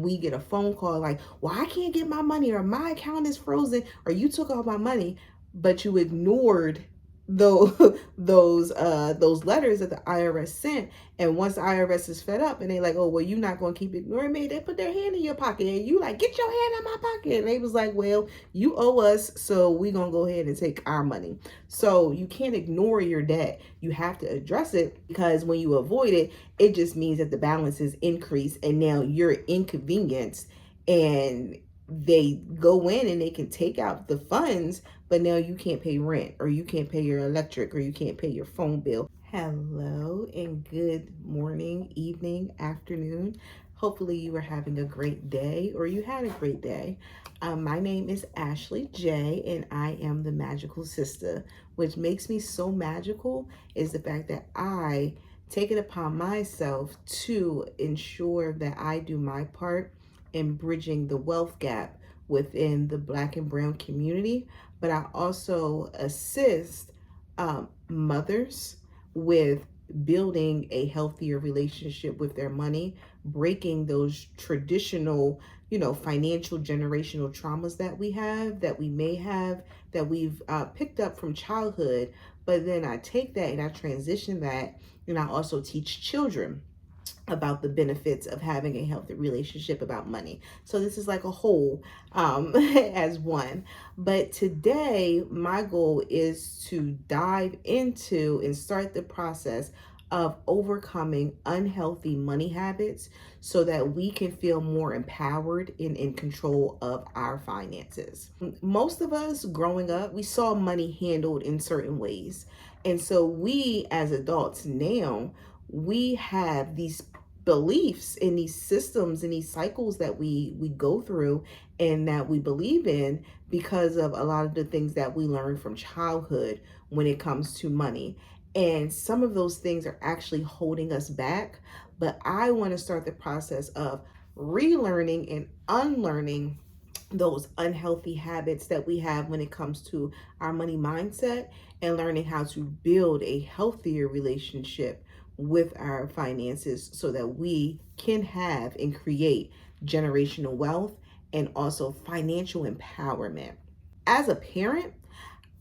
We get a phone call like, well, I can't get my money, or my account is frozen, or you took all my money, but you ignored those those letters that the IRS sent. And once the IRS is fed up and they like, oh, well, you're not going to keep ignoring me, they put their hand in your pocket and you like, get your hand out my pocket. And they was like, well, you owe us, so we going to go ahead and take our money. So you can't ignore your debt. You have to address it, because when you avoid it, it just means that the balances increase and now you're inconvenienced, and they go in and they can take out the funds, but now you can't pay rent, or you can't pay your electric, or you can't pay your phone bill. Hello and good morning, evening, afternoon. Hopefully you are having a great day, or you had a great day. My name is Ashley J, and I am the Magical Sister. Which makes me so magical is the fact that I take it upon myself to ensure that I do my part in bridging the wealth gap within the Black and Brown community. But I also assist mothers with building a healthier relationship with their money, breaking those traditional, financial generational traumas that we have, that we may have, that we've picked up from childhood. But then I take that and I transition that, and I also teach children about the benefits of having a healthy relationship about money. So this is like a whole as one. But today, my goal is to dive into and start the process of overcoming unhealthy money habits so that we can feel more empowered and in control of our finances. Most of us growing up, we saw money handled in certain ways. And so we as adults now, we have these beliefs in these systems and these cycles that we go through and that we believe in because of a lot of the things that we learned from childhood when it comes to money. And some of those things are actually holding us back. But I want to start the process of relearning and unlearning those unhealthy habits that we have when it comes to our money mindset, and learning how to build a healthier relationship with our finances so that we can have and create generational wealth and also financial empowerment. As a parent,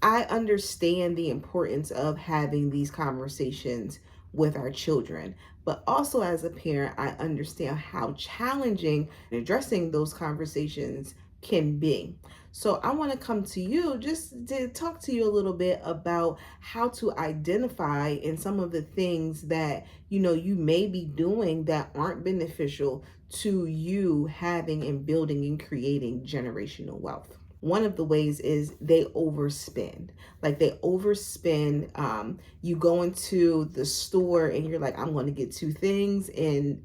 I understand the importance of having these conversations with our children, but also as a parent, I understand how challenging addressing those conversations can be. So I want to come to you just to talk to you a little bit about how to identify in some of the things that you may be doing that aren't beneficial to you having and building and creating generational wealth. One of the ways is they overspend. Like they overspend. You go into the store and you're like, I'm going to get two things, and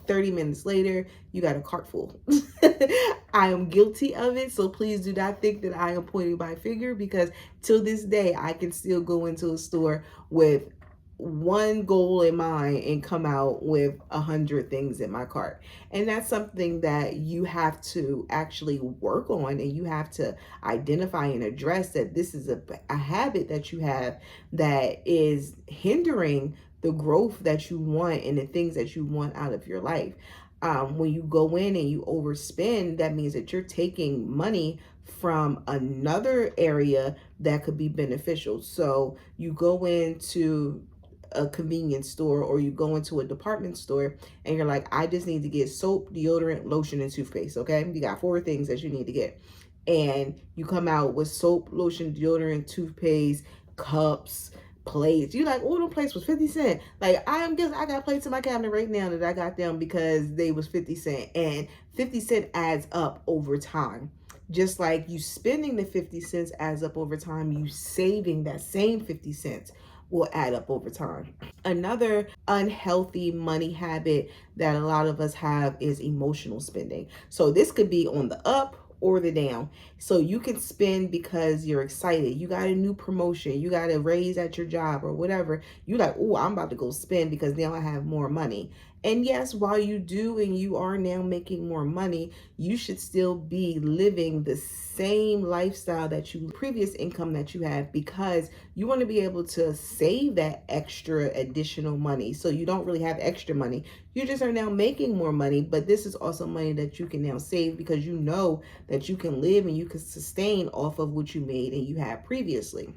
30 minutes later, you got a cart full. I am guilty of it, so please do not think that I am pointing my finger, because till this day, I can still go into a store with one goal in mind and come out with 100 things in my cart. And that's something that you have to actually work on, and you have to identify and address that this is a habit that you have that is hindering the growth that you want and the things that you want out of your life. When you go in and you overspend, that means that you're taking money from another area that could be beneficial. So you go into a convenience store, or you go into a department store and you're like, I just need to get soap, deodorant, lotion, and toothpaste. Okay, you got 4 things that you need to get, and you come out with soap, lotion, deodorant, toothpaste, cups, plates. You like, oh, the plates was 50 cents. Like, I got plates in my cabinet right now that I got them because they was 50 cents, and 50 cent adds up over time. Just like you spending the 50 cents adds up over time, you saving that same 50 cents will add up over time. Another unhealthy money habit that a lot of us have is emotional spending. So this could be on the up or the down. So you can spend because you're excited. You got a new promotion, you got a raise at your job or whatever. You like, oh, I'm about to go spend because now I have more money. And yes, while you do and you are now making more money, you should still be living the same lifestyle that you previous income that you had, because you want to be able to save that extra additional money. So you don't really have extra money. You just are now making more money, but this is also money that you can now save because you know that you can live and you can sustain off of what you made and you had previously.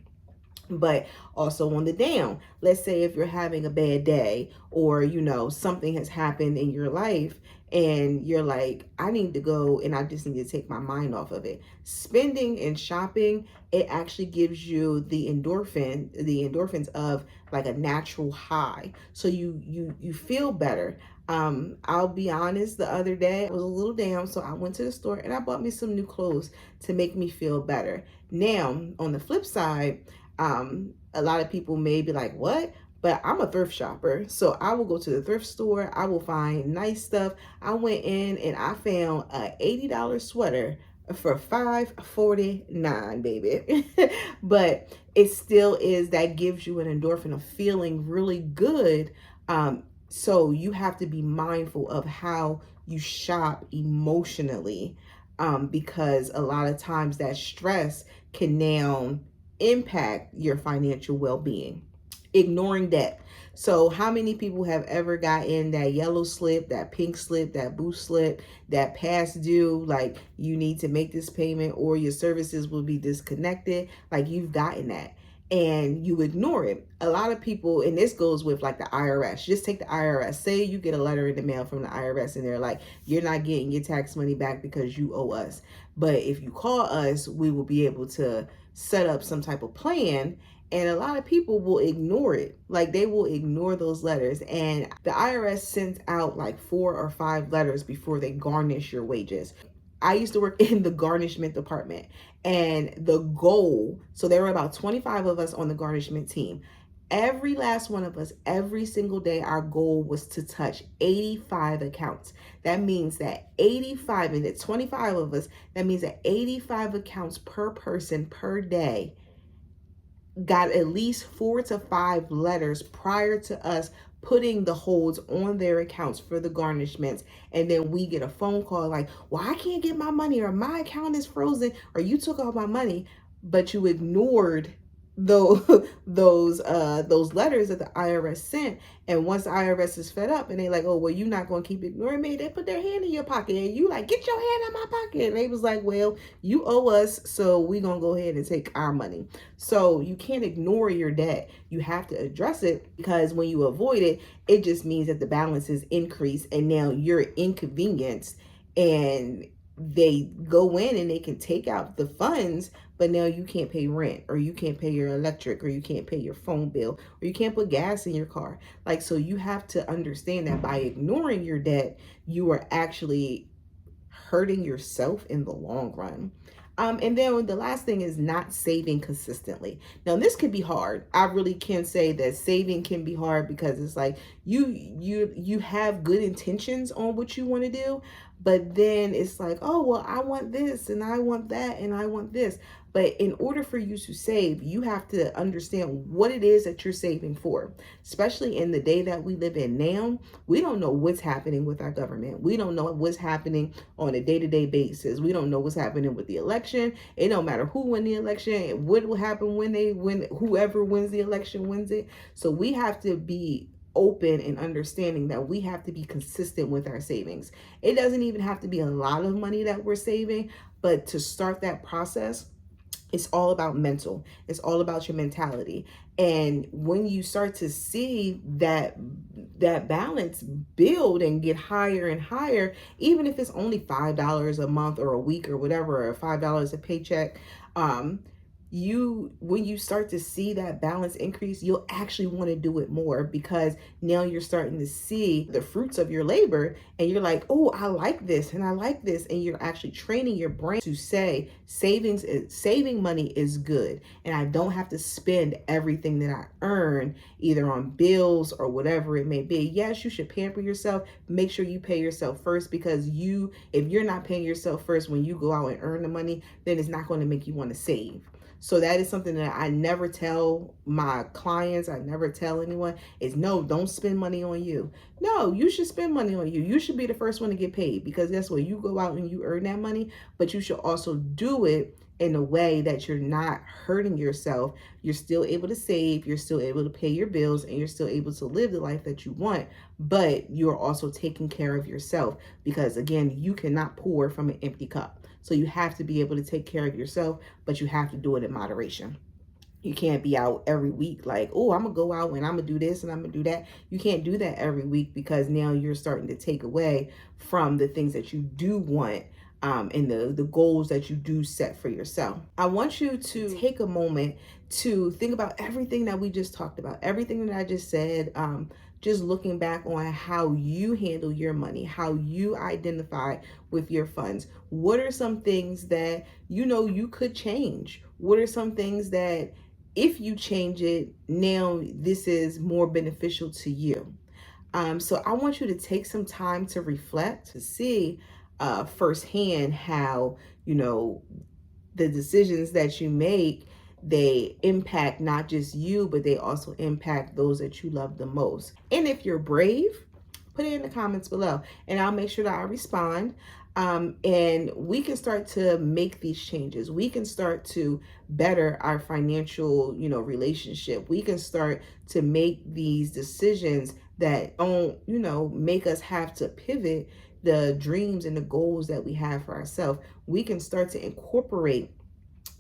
But also on the down, let's say if you're having a bad day, or something has happened in your life and you're like, I need to go and I just need to take my mind off of it. Spending and shopping, it actually gives you the endorphins of like a natural high, so you feel better. I'll be honest, the other day I was a little down, so I went to the store and I bought me some new clothes to make me feel better. Now on the flip side, a lot of people may be like, what? But I'm a thrift shopper. So I will go to the thrift store. I will find nice stuff. I went in and I found a $80 sweater for $5.49, baby. But it still is, that gives you an endorphin of feeling really good. So you have to be mindful of how you shop emotionally, because a lot of times that stress can now impact your financial well-being. Ignoring debt. So how many people have ever gotten that yellow slip, that pink slip, that blue slip, that past due, like you need to make this payment or your services will be disconnected? Like you've gotten that and you ignore it. A lot of people, and this goes with like the IRS. Just take the IRS. Say you get a letter in the mail from the IRS and they're like, you're not getting your tax money back because you owe us. But if you call us, we will be able to set up some type of plan. And a lot of people will ignore it. Like they will ignore those letters. And the IRS sends out like 4 or 5 letters before they garnish your wages. I used to work in the garnishment department, and the goal, so there were about 25 of us on the garnishment team. Every last one of us, every single day, our goal was to touch 85 accounts. That means that 85, and the 25 of us, that means that 85 accounts per person per day got at least 4 to 5 letters prior to us putting the holds on their accounts for the garnishments. And then we get a phone call like, well, I can't get my money, or my account is frozen, or you took all my money, but you ignored those those letters that the IRS sent. And once the IRS is fed up and they like, oh, well, you're not going to keep ignoring me, they put their hand in your pocket and you like, get your hand out my pocket. And they was like, well, you owe us, so we gonna go ahead and take our money. So you can't ignore your debt. You have to address it, because when you avoid it, it just means that the balances increase and now you're inconvenienced, and they go in and they can take out the funds, but now you can't pay rent, or you can't pay your electric, or you can't pay your phone bill, or you can't put gas in your car. Like, so you have to understand that by ignoring your debt, you are actually hurting yourself in the long run. And then the last thing is not saving consistently. Now, this can be hard. I really can say that saving can be hard, because it's like you have good intentions on what you want to do, but then it's like, oh, well, I want this and I want that and I want this. But in order for you to save, you have to understand what it is that you're saving for. Especially in the day that we live in now, we don't know what's happening with our government. We don't know what's happening on a day-to-day basis. We don't know what's happening with the election. It don't matter who won the election, what will happen when whoever wins the election wins it. So we have to be open and understanding that we have to be consistent with our savings. It doesn't even have to be a lot of money that we're saving, but to start that process, it's all about mental. It's all about your mentality. And when you start to see that balance build and get higher and higher, even if it's only $5 a month or a week or whatever, or $5 a paycheck, when you start to see that balance increase, you'll actually want to do it more, because now you're starting to see the fruits of your labor, and you're like, oh, I like this and I like this, and you're actually training your brain to say saving money is good, and I don't have to spend everything that I earn either on bills or whatever it may be. Yes, you should pamper yourself. Make sure you pay yourself first, because if you're not paying yourself first when you go out and earn the money, then it's not going to make you want to save. So that is something that I never tell my clients, I never tell anyone, is no, don't spend money on you. No, you should spend money on you. You should be the first one to get paid, because guess what? You go out and you earn that money, but you should also do it in a way that you're not hurting yourself. You're still able to save, you're still able to pay your bills, and you're still able to live the life that you want, but you're also taking care of yourself, because again, you cannot pour from an empty cup. So you have to be able to take care of yourself, but you have to do it in moderation. You can't be out every week like, oh, I'm gonna go out and I'm gonna do this and I'm gonna do that. You can't do that every week, because now you're starting to take away from the things that you do want, and the goals that you do set for yourself. I want you to take a moment to think about everything that we just talked about, everything that I just said. Just looking back on how you handle your money, how you identify with your funds. What are some things that you know you could change? What are some things that if you change it, now this is more beneficial to you? So I want you to take some time to reflect, to see firsthand how, the decisions that you make, they impact not just you, but they also impact those that you love the most. And if you're brave, put it in the comments below and I'll make sure that I respond. And we can start to make these changes. We can start to better our financial, relationship. We can start to make these decisions that don't, make us have to pivot the dreams and the goals that we have for ourselves. We can start to incorporate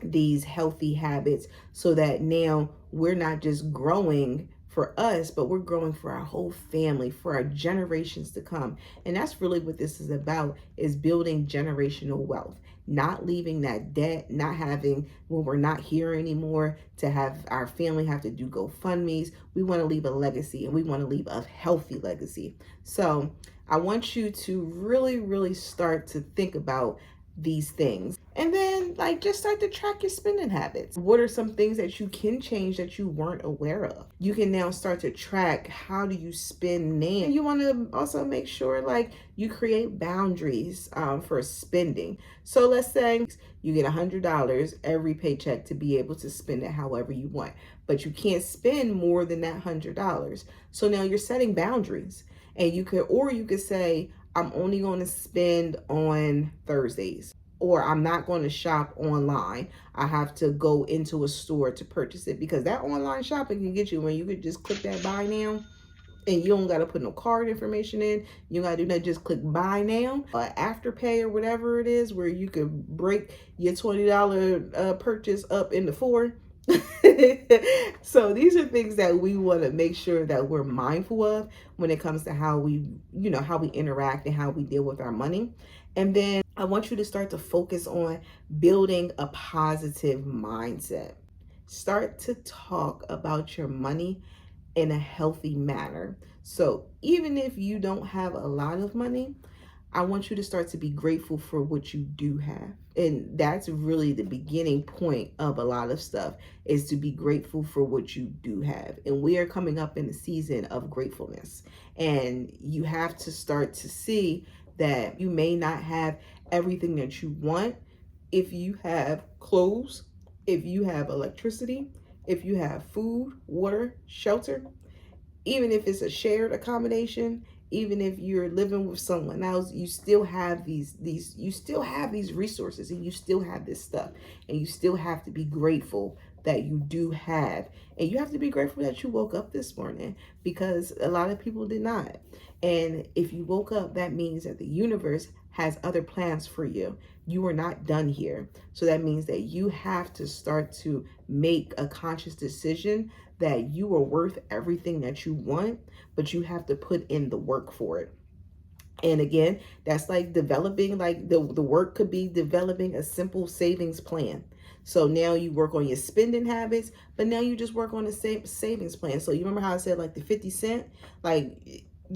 these healthy habits so that now we're not just growing for us, but we're growing for our whole family, for our generations to come. And that's really what this is about, is building generational wealth, not leaving that debt, not having, when we're not here anymore, to have our family have to do GoFundMes. We want to leave a legacy, and we want to leave a healthy legacy. So I want you to really, really start to think about these things, and then just start to track your spending habits. What are some things that you can change that you weren't aware of? You can now start to track, how do you spend now? And you want to also make sure you create boundaries for spending. So let's say you get $100 every paycheck to be able to spend it however you want, but you can't spend more than that $100. So now you're setting boundaries, and you could say, I'm only going to spend on Thursdays, or I'm not going to shop online. I have to go into a store to purchase it, because that online shopping can get you when you could just click that buy now, and you don't got to put no card information in. You got to do that. Just click buy now, Afterpay or whatever it is, where you could break your $20 purchase up into 4. So these are things that we want to make sure that we're mindful of when it comes to how we interact and how we deal with our money. And then I want you to start to focus on building a positive mindset. Start to talk about your money in a healthy manner. So even if you don't have a lot of money, I want you to start to be grateful for what you do have. And that's really the beginning point of a lot of stuff, is to be grateful for what you do have. And we are coming up in a season of gratefulness. And you have to start to see that you may not have everything that you want. If you have clothes, if you have electricity, if you have food, water, shelter, even if it's a shared accommodation, even if you're living with someone else, you still have these resources, and you still have this stuff, and you still have to be grateful that you do have. And you have to be grateful that you woke up this morning, because a lot of people did not. And if you woke up, that means that the universe has other plans for you. You are not done here. So that means that you have to start to make a conscious decision that you are worth everything that you want, but you have to put in the work for it. And again, that's developing, the work could be developing a simple savings plan. So now you work on your spending habits, but now you just work on the savings plan. So you remember how I said the 50 cent, I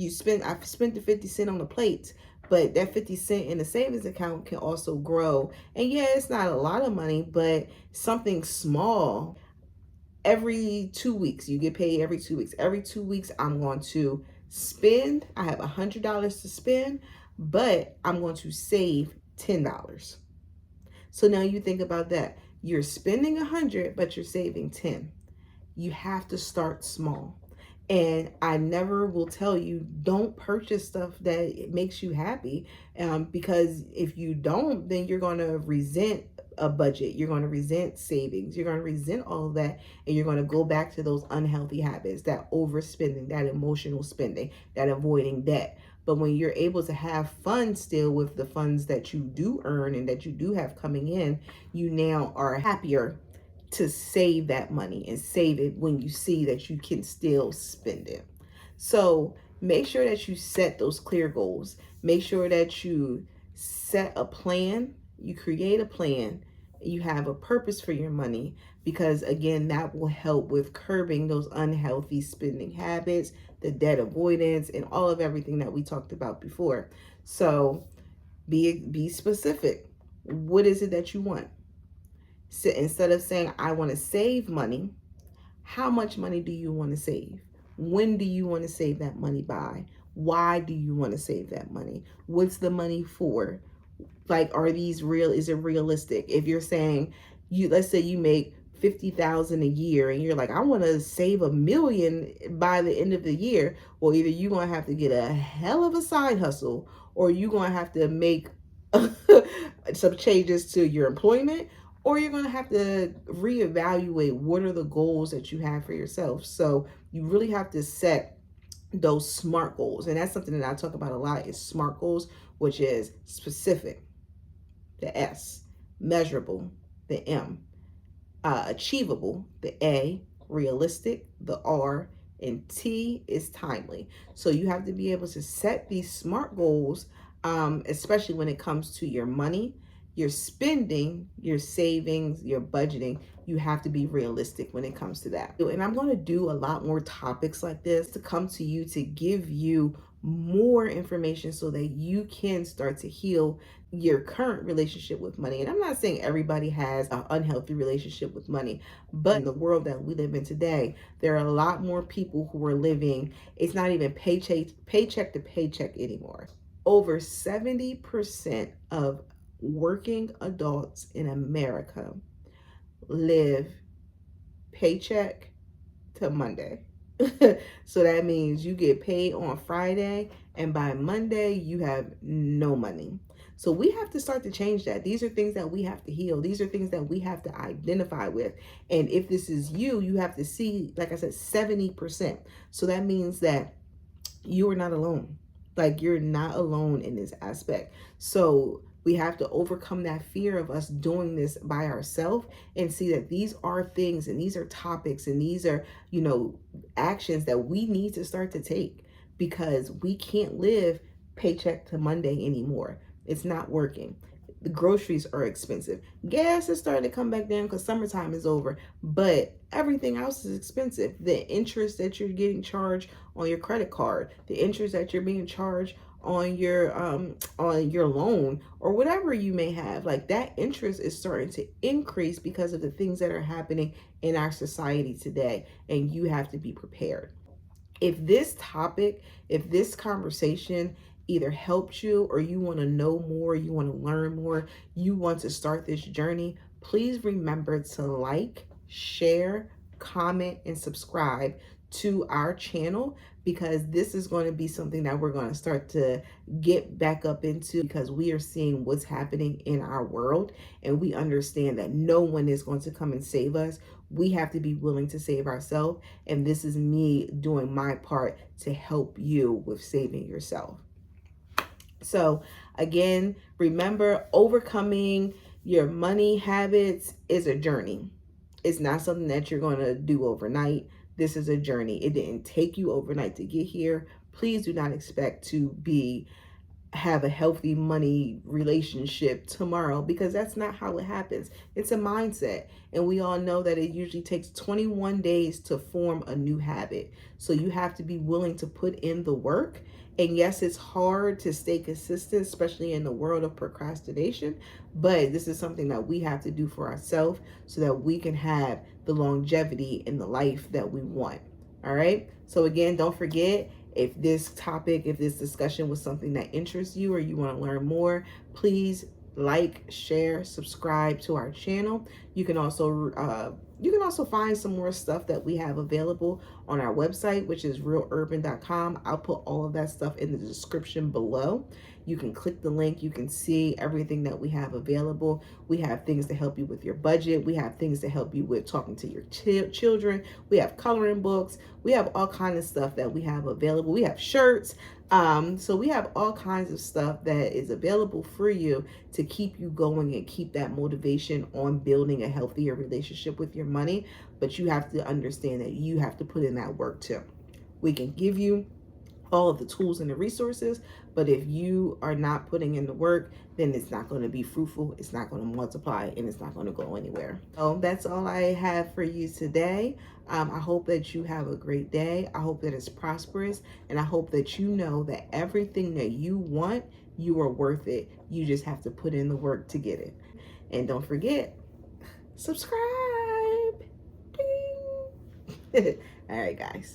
spent the 50 cent on the plates, but that 50 cent in the savings account can also grow. And yeah, it's not a lot of money, but something small. Every 2 weeks, you get paid every 2 weeks. Every 2 weeks, I'm going to spend. I have $100 to spend, but I'm going to save $10. So now you think about that. You're spending 100, but you're saving 10. You have to start small. And I never will tell you don't purchase stuff that makes you happy, because if you don't, then you're going to resent a budget, you're going to resent savings, you're going to resent all of that, and you're going to go back to those unhealthy habits, that overspending, that emotional spending, that avoiding debt. But when you're able to have fun still with the funds that you do earn and that you do have coming in, you now are happier to save that money and save it when you see that you can still spend it. So make sure that you set those clear goals. Make sure that you set a plan, you create a plan, you have a purpose for your money, because again, that will help with curbing those unhealthy spending habits, the debt avoidance, and all of everything that we talked about before. So be specific. What is it that you want? So instead of saying, I want to save money, how much money do you want to save? When do you want to save that money by? Why do you want to save that money? What's the money for? Like, are these real? Is it realistic? If you're saying, let's say you make 50,000 a year and you're like, I want to save 1 million by the end of the year. Well, either you're going to have to get a hell of a side hustle, or you're going to have to make some changes to your employment, or you're going to have to reevaluate what are the goals that you have for yourself. So you really have to set those SMART goals. And that's something that I talk about a lot, is SMART goals, which is specific, the S, measurable, the M, achievable, the A, realistic, the R, and T is timely. So you have to be able to set these SMART goals, especially when it comes to your money, your spending, your savings, your budgeting. You have to be realistic when it comes to that. And I'm going to do a lot more topics like this to come to you, to give you more information so that you can start to heal your current relationship with money. And I'm not saying everybody has an unhealthy relationship with money, but in the world that we live in today, there are a lot more people who are living, it's not even paycheck to paycheck anymore. Over 70% of working adults in America live paycheck to Monday. So that means you get paid on Friday, and by Monday you have no money. So we have to start to change that. These are things that we have to heal. These are things that we have to identify with. And if this is you, you have to see, like I said, 70%. So that means that you are not alone. Like, you're not alone in this aspect. So we have to overcome that fear of us doing this by ourselves and see that these are things and these are topics and these are, actions that we need to start to take, because we can't live paycheck to Monday anymore. It's not working. The groceries are expensive. Gas is starting to come back down because summertime is over, but everything else is expensive. The interest that you're getting charged on your credit card, the interest that you're being charged on your loan, or whatever you may have, like, that interest is starting to increase because of the things that are happening in our society today, and you have to be prepared. If this topic, if this conversation either helped you, or you want to know more, you want to learn more, you want to start this journey, please remember to like, share, comment, and subscribe to our channel, because this is going to be something that we're going to start to get back up into, because we are seeing what's happening in our world, and we understand that no one is going to come and save us. We have to be willing to save ourselves, and this is me doing my part to help you with saving yourself. So again, remember, overcoming your money habits is a journey. It's not something that you're going to do overnight. This is a journey. It didn't take you overnight to get here. Please do not expect to have a healthy money relationship tomorrow, because that's not how it happens. It's a mindset. And we all know that it usually takes 21 days to form a new habit. So you have to be willing to put in the work. And yes, it's hard to stay consistent, especially in the world of procrastination, but this is something that we have to do for ourselves so that we can have the longevity in the life that we want. All right. So again, don't forget, if this topic, if this discussion was something that interests you or you want to learn more, please like, share, subscribe to our channel. You can also find some more stuff that we have available on our website, which is realurban.com. I'll put all of that stuff in the description below. You can click the link. You can see everything that we have available. We have things to help you with your budget. We have things to help you with talking to your children. We have coloring books. We have all kinds of stuff that we have available. We have shirts. So we have all kinds of stuff that is available for you to keep you going and keep that motivation on building a healthier relationship with your money. But you have to understand that you have to put in that work too. We can give you all of the tools and the resources, but if you are not putting in the work, then it's not going to be fruitful, it's not going to multiply, and it's not going to go anywhere. So that's all I have for you today. I hope that you have a great day. I hope that it's prosperous, and I hope that you know that everything that you want, you are worth it. You just have to put in the work to get it. And don't forget, subscribe. Ding. All right, guys.